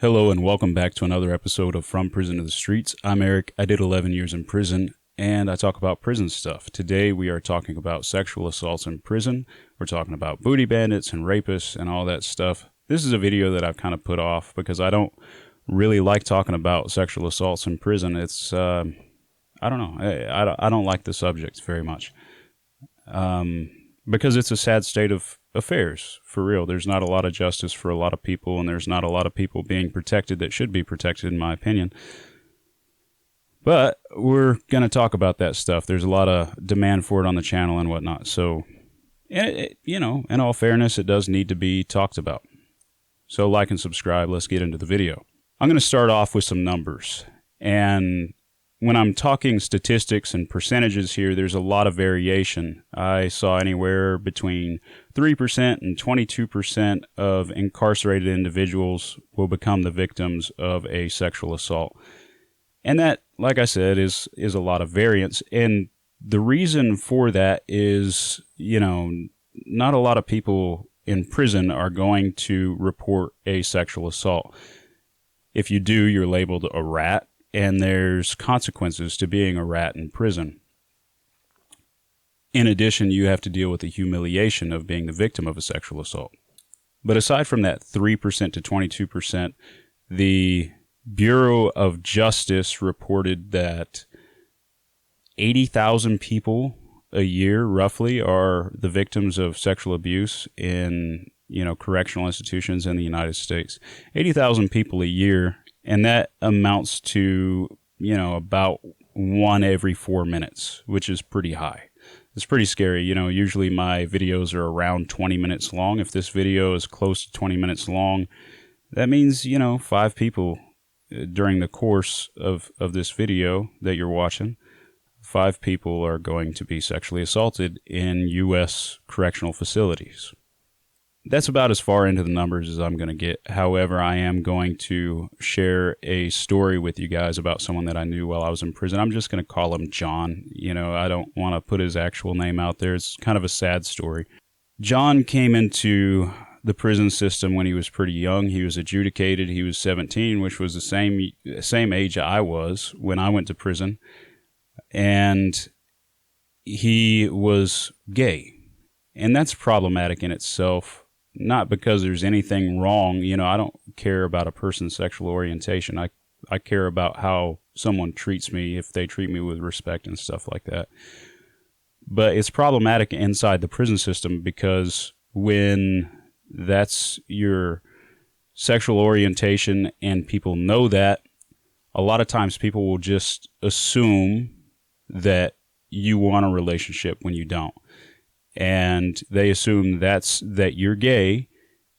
Hello and welcome back to another episode of From Prison to the Streets. I'm Eric. I did 11 years in prison and I talk about prison stuff. Today we are talking about sexual assaults in prison. We're talking about booty bandits and rapists and all that stuff. This is a video that I've kind of put off because I don't really like talking about sexual assaults in prison. It's, I don't know. I don't like the subject very much. Because it's a sad state of affairs, for real. There's not a lot of justice for a lot of people, and there's not a lot of people being protected that should be protected, in my opinion. But we're going to talk about that stuff. There's a lot of demand for it on the channel and whatnot. So, in all fairness, it does need to be talked about. So like and subscribe. Let's get into the video. I'm going to start off with some numbers. And when I'm talking statistics and percentages here, there's a lot of variation. I saw anywhere between 3% and 22% of incarcerated individuals will become the victims of a sexual assault. And that, like I said, is a lot of variance. And the reason for that is, not a lot of people in prison are going to report a sexual assault. If you do, you're labeled a rat. And there's consequences to being a rat in prison. In addition, you have to deal with the humiliation of being the victim of a sexual assault. But aside from that 3% to 22%, the Bureau of Justice reported that 80,000 people a year, roughly, are the victims of sexual abuse in, correctional institutions in the United States. 80,000 people a year. And that amounts to, about 1 every 4 minutes, which is pretty high. It's pretty scary. Usually my videos are around 20 minutes long. If this video is close to 20 minutes long, that means, 5 people during the course of this video that you're watching, 5 people are going to be sexually assaulted in U.S. correctional facilities. That's about as far into the numbers as I'm going to get. However, I am going to share a story with you guys about someone that I knew while I was in prison. I'm just going to call him John. I don't want to put his actual name out there. It's kind of a sad story. John came into the prison system when he was pretty young. He was adjudicated. He was 17, which was the same age I was when I went to prison. And he was gay. And that's problematic in itself. Not because there's anything wrong. I don't care about a person's sexual orientation. I care about how someone treats me, if they treat me with respect and stuff like that. But it's problematic inside the prison system because when that's your sexual orientation and people know that, a lot of times people will just assume that you want a relationship when you don't. And they assume that you're gay,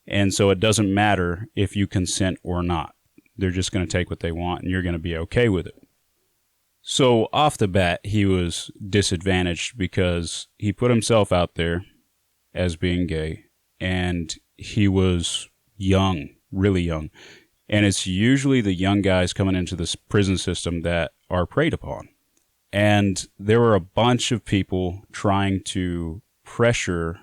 and so it doesn't matter if you consent or not. They're just going to take what they want, and you're going to be okay with it. So off the bat, he was disadvantaged because he put himself out there as being gay, and he was young, really young. And it's usually the young guys coming into this prison system that are preyed upon. And there were a bunch of people trying to pressure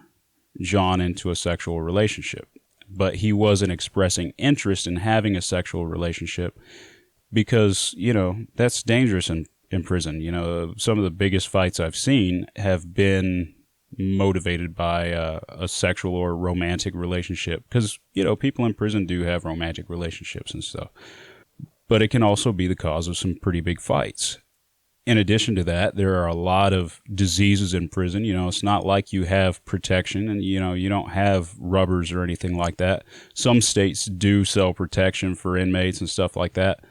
John into a sexual relationship, but he wasn't expressing interest in having a sexual relationship because, that's dangerous in prison. Some of the biggest fights I've seen have been motivated by a sexual or romantic relationship because, people in prison do have romantic relationships and stuff, but it can also be the cause of some pretty big fights. In addition to that, there are a lot of diseases in prison. It's not like you have protection and, you don't have rubbers or anything like that. Some states do sell protection for inmates and stuff like that,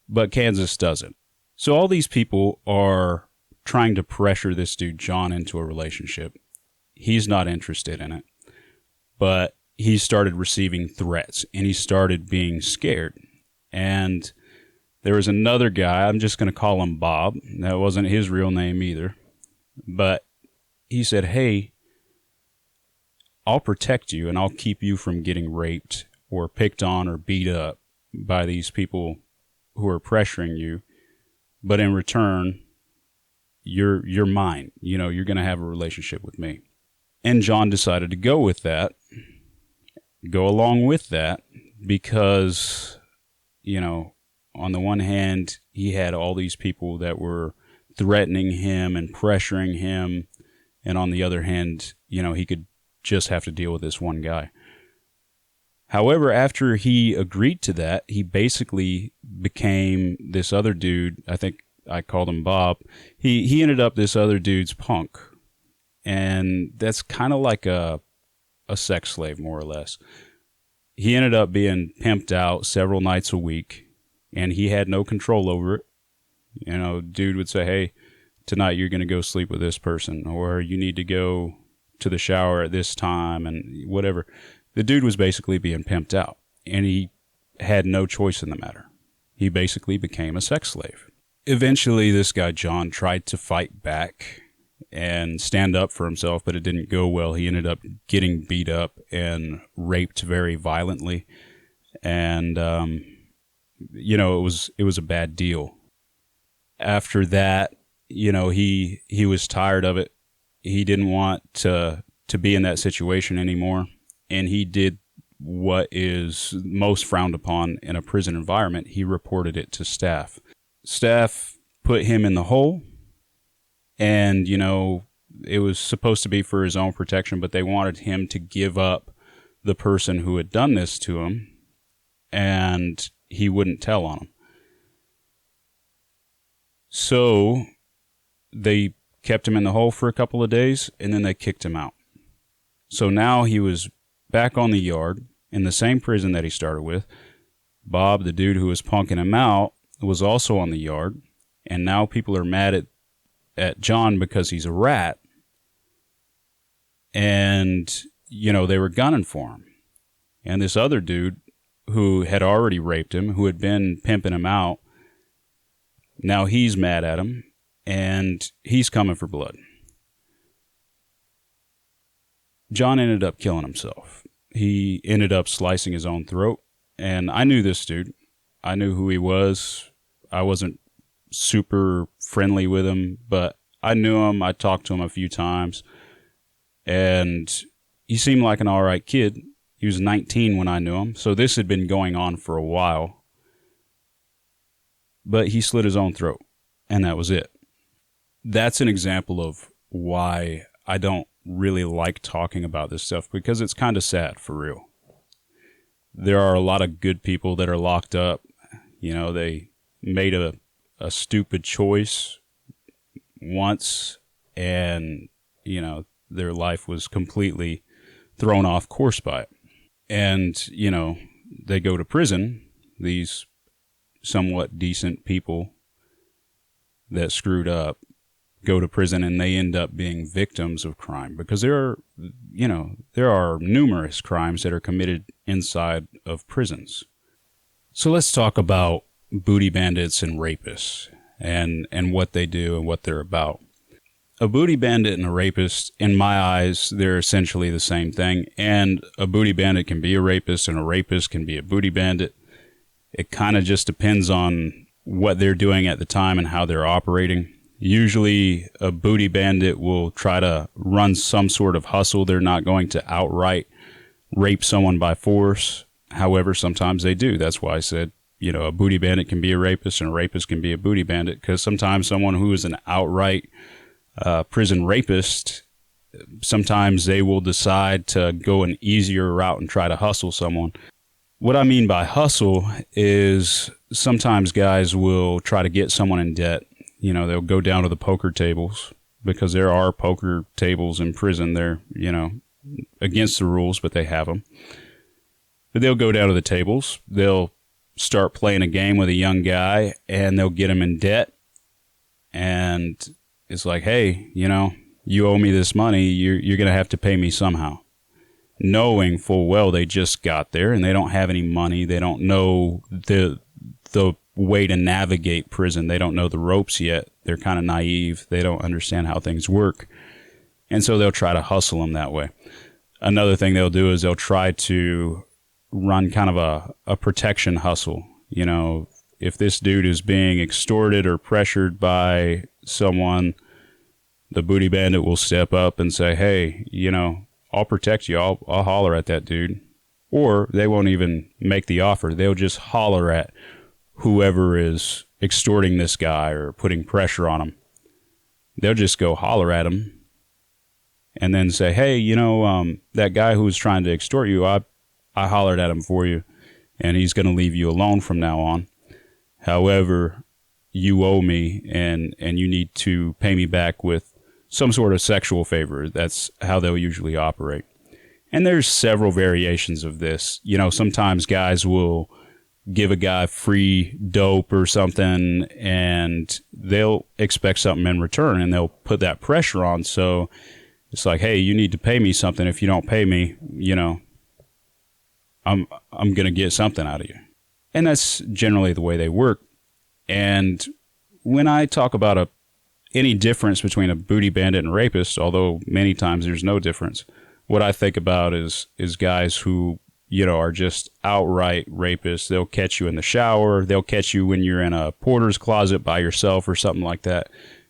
but Kansas doesn't. So all these people are trying to pressure this dude, John, into a relationship. He's not interested in it, but he started receiving threats and he started being scared. And there was another guy, I'm just going to call him Bob. That wasn't his real name either. But he said, hey, I'll protect you and I'll keep you from getting raped or picked on or beat up by these people who are pressuring you. But in return, you're mine. You're going to have a relationship with me. And John decided to go along with that, because, on the one hand, he had all these people that were threatening him and pressuring him. And on the other hand, he could just have to deal with this one guy. However, after he agreed to that, he basically became this other dude. I think I called him Bob. He ended up this other dude's punk. And that's kind of like a sex slave, more or less. He ended up being pimped out several nights a week, and he had no control over it. Dude would say, hey, tonight you're going to go sleep with this person, or you need to go to the shower at this time, and whatever. The dude was basically being pimped out, and he had no choice in the matter. He basically became a sex slave. Eventually, this guy, John, tried to fight back and stand up for himself, but it didn't go well. He ended up getting beat up and raped very violently. And, it was a bad deal. After that, he was tired of it. He didn't want to be in that situation anymore. And he did what is most frowned upon in a prison environment. He reported it to staff. Staff put him in the hole. And, it was supposed to be for his own protection, but they wanted him to give up the person who had done this to him. And he wouldn't tell on him. So they kept him in the hole for a couple of days, and then they kicked him out. So now he was back on the yard in the same prison that he started with. Bob, the dude who was punking him out, was also on the yard. And now people are mad at John because he's a rat. And, they were gunning for him. And this other dude who had already raped him, who had been pimping him out, now he's mad at him, and he's coming for blood. John ended up killing himself. He ended up slicing his own throat, and I knew this dude. I knew who he was. I wasn't super friendly with him, but I knew him. I talked to him a few times, and he seemed like an all right kid. He was 19 when I knew him, so this had been going on for a while. But he slit his own throat, and that was it. That's an example of why I don't really like talking about this stuff, because it's kind of sad, for real. There are a lot of good people that are locked up. They made a stupid choice once, and, their life was completely thrown off course by it. And, they go to prison, these somewhat decent people that screwed up go to prison, and they end up being victims of crime, because there are numerous crimes that are committed inside of prisons. So let's talk about booty bandits and rapists and what they do and what they're about. A booty bandit and a rapist, in my eyes, they're essentially the same thing. And a booty bandit can be a rapist, and a rapist can be a booty bandit. It kind of just depends on what they're doing at the time and how they're operating. Usually, a booty bandit will try to run some sort of hustle. They're not going to outright rape someone by force. However, sometimes they do. That's why I said, a booty bandit can be a rapist and a rapist can be a booty bandit, because sometimes someone who is an outright prison rapist, sometimes they will decide to go an easier route and try to hustle someone. What I mean by hustle is sometimes guys will try to get someone in debt. They'll go down to the poker tables, because there are poker tables in prison. They're, against the rules, but they have them. But they'll go down to the tables. They'll start playing a game with a young guy, and they'll get him in debt. And it's like, hey, you owe me this money. You're going to have to pay me somehow. Knowing full well they just got there and they don't have any money. They don't know the way to navigate prison. They don't know the ropes yet. They're kind of naive. They don't understand how things work. And so they'll try to hustle them that way. Another thing they'll do is they'll try to run kind of a protection hustle. If this dude is being extorted or pressured by someone, the booty bandit will step up and say, hey, I'll protect you. I'll holler at that dude. Or they won't even make the offer. They'll just holler at whoever is extorting this guy or putting pressure on him. They'll just go holler at him and then say, hey, that guy who was trying to extort you, I hollered at him for you, and he's going to leave you alone from now on. However, you owe me, and you need to pay me back with some sort of sexual favor. That's how they'll usually operate. And there's several variations of this. Sometimes guys will give a guy free dope or something, and they'll expect something in return, and they'll put that pressure on. So it's like, hey, you need to pay me something. If you don't pay me, I'm going to get something out of you. And that's generally the way they work. And when I talk about any difference between a booty bandit and rapist, although many times there's no difference, what I think about is guys who, are just outright rapists. They'll catch you in the shower. They'll catch you when you're in a porter's closet by yourself or something like that.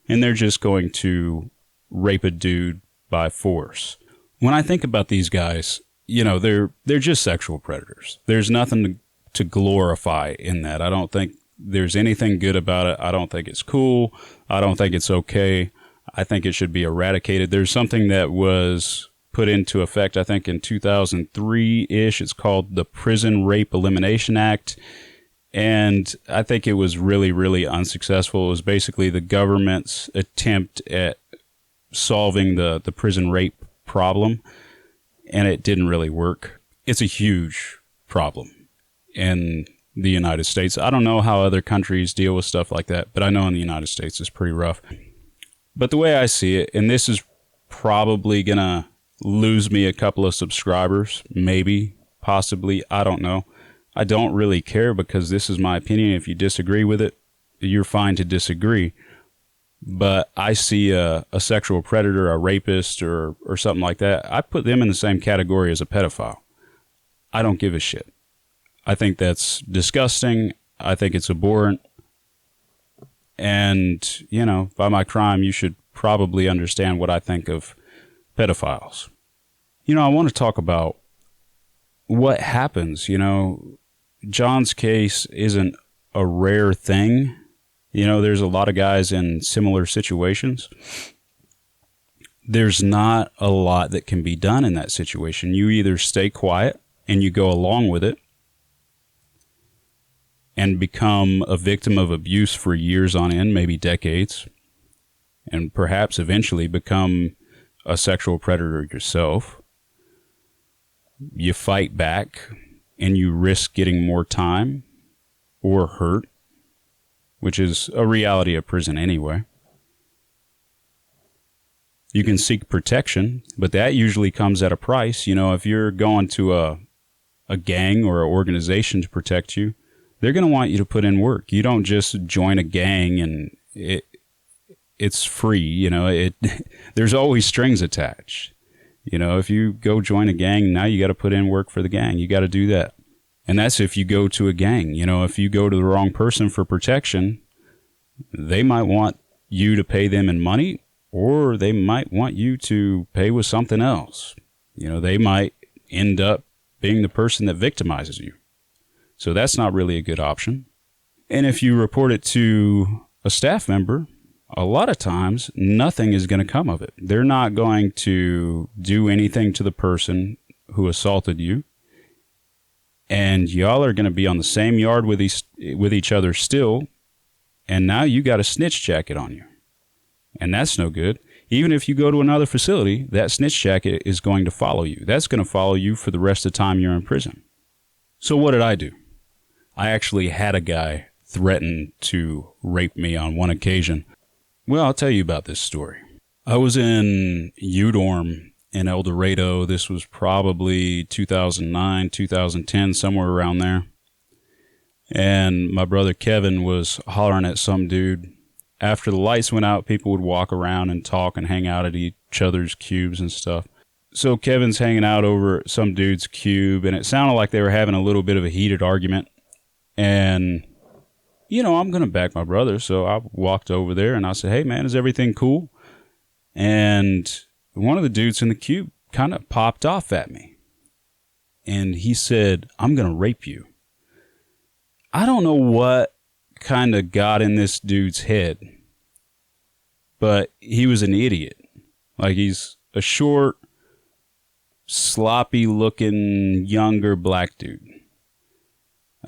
And they're just going to rape a dude by force. When I think about these guys, they're just sexual predators. There's nothing to glorify in that. I don't think there's anything good about it. I don't think it's cool. I don't think it's okay. I think it should be eradicated. There's something that was put into effect, I think, in 2003-ish. It's called the Prison Rape Elimination Act. And I think it was really, really unsuccessful. It was basically the government's attempt at solving the prison rape problem, and it didn't really work. It's a huge problem in the United States. I don't know how other countries deal with stuff like that, but I know in the United States it's pretty rough. But the way I see it, and this is probably going to lose me a couple of subscribers, maybe, possibly, I don't know. I don't really care because this is my opinion. If you disagree with it, you're fine to disagree. But I see a sexual predator, a rapist, or something like that. I put them in the same category as a pedophile. I don't give a shit. I think that's disgusting. I think it's abhorrent. And, by my crime, you should probably understand what I think of pedophiles. I want to talk about what happens. John's case isn't a rare thing. There's a lot of guys in similar situations. There's not a lot that can be done in that situation. You either stay quiet and you go along with it and become a victim of abuse for years on end, maybe decades, and perhaps eventually become a sexual predator yourself. You fight back and you risk getting more time or hurt, which is a reality of prison anyway. You can seek protection, but that usually comes at a price. If you're going to a gang or an organization to protect you, they're going to want you to put in work. You don't just join a gang and it's free. There's always strings attached. If you go join a gang, now you got to put in work for the gang. You got to do that. And that's if you go to a gang. If you go to the wrong person for protection, they might want you to pay them in money, or they might want you to pay with something else. They might end up being the person that victimizes you. So that's not really a good option. And if you report it to a staff member, a lot of times nothing is going to come of it. They're not going to do anything to the person who assaulted you. And y'all are going to be on the same yard with each other still. And now you got a snitch jacket on you. And that's no good. Even if you go to another facility, that snitch jacket is going to follow you. That's going to follow you for the rest of the time you're in prison. So what did I do? I actually had a guy threaten to rape me on one occasion. Well, I'll tell you about this story. I was in U-Dorm in El Dorado. This was probably 2009, 2010, somewhere around there. And my brother Kevin was hollering at some dude. After the lights went out, people would walk around and talk and hang out at each other's cubes and stuff. So Kevin's hanging out over some dude's cube, and it sounded like they were having a little bit of a heated argument. And, I'm going to back my brother. So I walked over there and I said, hey, man, is everything cool? And one of the dudes in the cube kind of popped off at me. and he said, "I'm going to rape you." I don't know what kind of got in this dude's head, but he was an idiot. Like, he's a short, sloppy looking, younger black dude.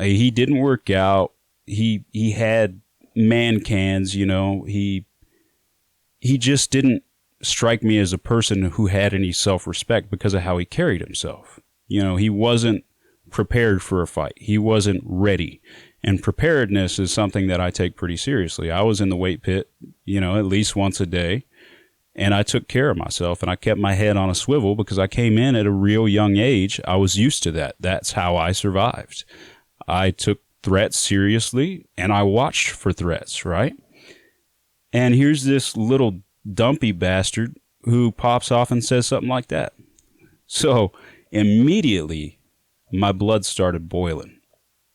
He didn't work out. He had man cans, you know. He just didn't strike me as a person who had any self-respect because of how he carried himself. You know, he wasn't prepared for a fight. He wasn't ready. And preparedness is something that I take pretty seriously. I was in the weight pit, you know, at least once a day, and I took care of myself, and I kept my head on a swivel because I came in at a real young age. I was used to that. That's how I survived. I took threats seriously, and I watched for threats, right? And here's this little dumpy bastard who pops off and says something like that. So immediately, my blood started boiling.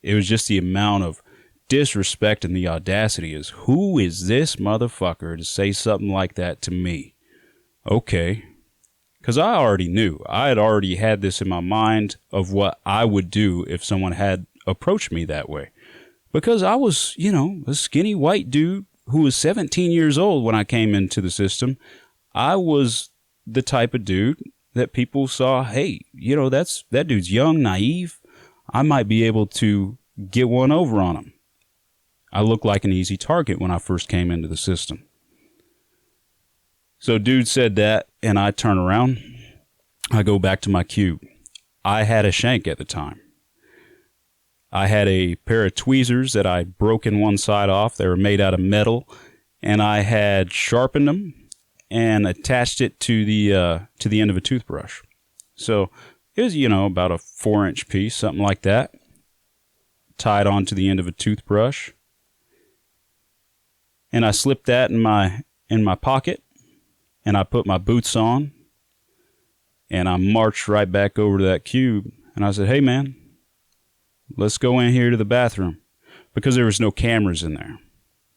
It was just the amount of disrespect and the audacity is, who is this motherfucker to say something like that to me? Okay. Because I already knew. I had already had this in my mind of what I would do if someone had approached me that way. Because I was, you know, a skinny white dude who was 17 years old when I came into the system. I was the type of dude that people saw, hey, you know, that dude's young, naive. I might be able to get one over on him. I looked like an easy target when I first came into the system. So dude said that, and I turn around. I go back to my cube. I had a shank at the time. I had a pair of tweezers that I broke in one side off. They were made out of metal, and I had sharpened them and attached it to the end of a toothbrush. So it was, you know, about a 4-inch piece, something like that, tied onto the end of a toothbrush. And I slipped that in my pocket, and I put my boots on, and I marched right back over to that cube, and I said, "Hey, man, let's go in here to the bathroom," because there was no cameras in there.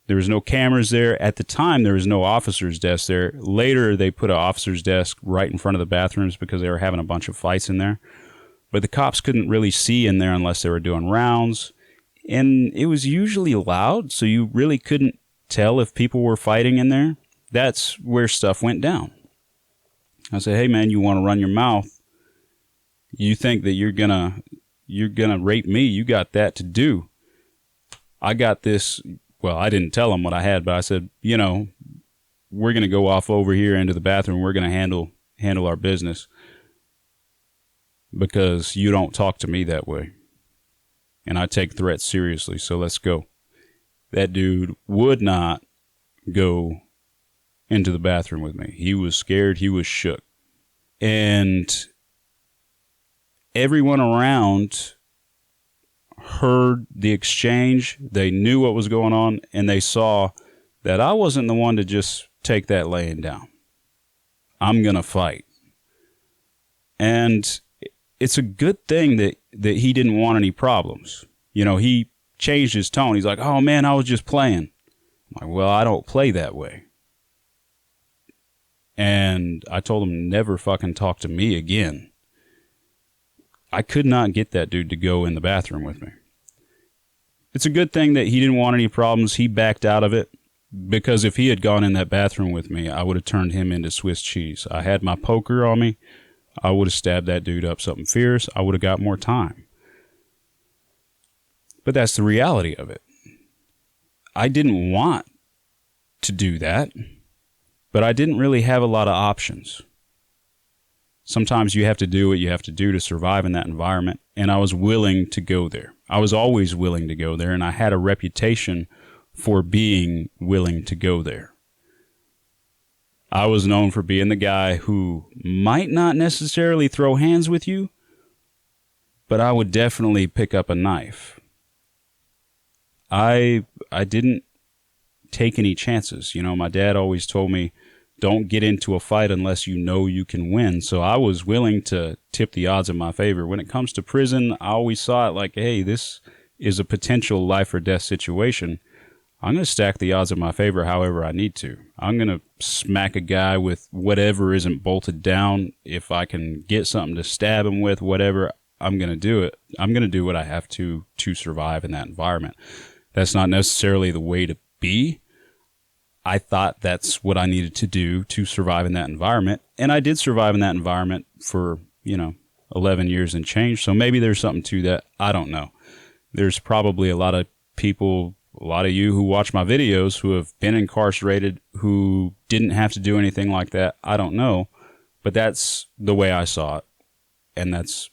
There was no cameras there. At the time, there was no officer's desk there. Later, they put an officer's desk right in front of the bathrooms because they were having a bunch of fights in there. But the cops couldn't really see in there unless they were doing rounds. And it was usually loud, so you really couldn't tell if people were fighting in there. That's where stuff went down. I said, "Hey, man, you want to run your mouth? You think that you're gonna rape me? You got that to do. I got this." Well, I didn't tell him what I had, but I said, "You know, we're going to go off over here into the bathroom. We're going to handle our business because you don't talk to me that way. And I take threats seriously, so let's go." That dude would not go into the bathroom with me. He was scared. He was shook. And everyone around heard the exchange. They knew what was going on, and they saw that I wasn't the one to just take that laying down. I'm going to fight. And it's a good thing that he didn't want any problems. You know, he changed his tone. He's like, "Oh, man, I was just playing." I'm like, "Well, I don't play that way." And I told him never fucking talk to me again. I could not get that dude to go in the bathroom with me. It's a good thing that he didn't want any problems. He backed out of it, because if he had gone in that bathroom with me, I would have turned him into Swiss cheese. I had my poker on me. I would have stabbed that dude up something fierce. I would have got more time. But that's the reality of it. I didn't want to do that, but I didn't really have a lot of options. Sometimes you have to do what you have to do to survive in that environment, and I was willing to go there. I was always willing to go there, and I had a reputation for being willing to go there. I was known for being the guy who might not necessarily throw hands with you, but I would definitely pick up a knife. I didn't take any chances. You know, my dad always told me, don't get into a fight unless you know you can win. So I was willing to tip the odds in my favor. When it comes to prison, I always saw it like, hey, this is a potential life or death situation. I'm going to stack the odds in my favor however I need to. I'm going to smack a guy with whatever isn't bolted down. If I can get something to stab him with, whatever, I'm going to do it. I'm going to do what I have to survive in that environment. That's not necessarily the way to be. I thought that's what I needed to do to survive in that environment. And I did survive in that environment for, 11 years and change. So maybe there's something to that. I don't know. There's probably a lot of people, a lot of you who watch my videos who have been incarcerated, who didn't have to do anything like that. I don't know. But that's the way I saw it. And that's,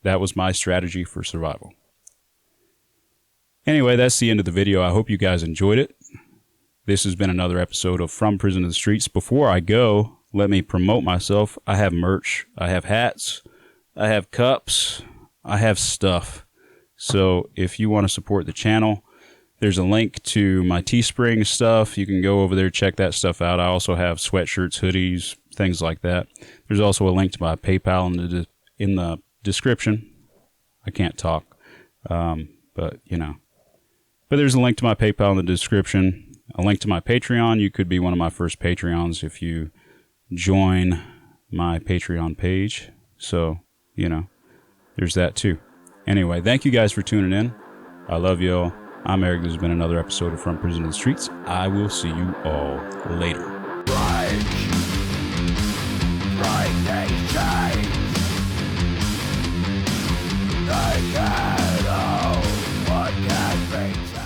that was my strategy for survival. Anyway, that's the end of the video. I hope you guys enjoyed it. This has been another episode of From Prison to the Streets. Before I go, let me promote myself. I have merch. I have hats. I have cups. I have stuff. So if you want to support the channel, there's a link to my Teespring stuff. You can go over there, check that stuff out. I also have sweatshirts, hoodies, things like that. There's also a link to my PayPal in the description. I can't talk, but there's a link to my PayPal in the description. A link to my Patreon. You could be one of my first Patreons if you join my Patreon page. So, there's that too. Anyway, thank you guys for tuning in. I love you all. I'm Eric. This has been another episode of From Prison to the Streets. I will see you all later. Break these chains. They can't hold what can be changed.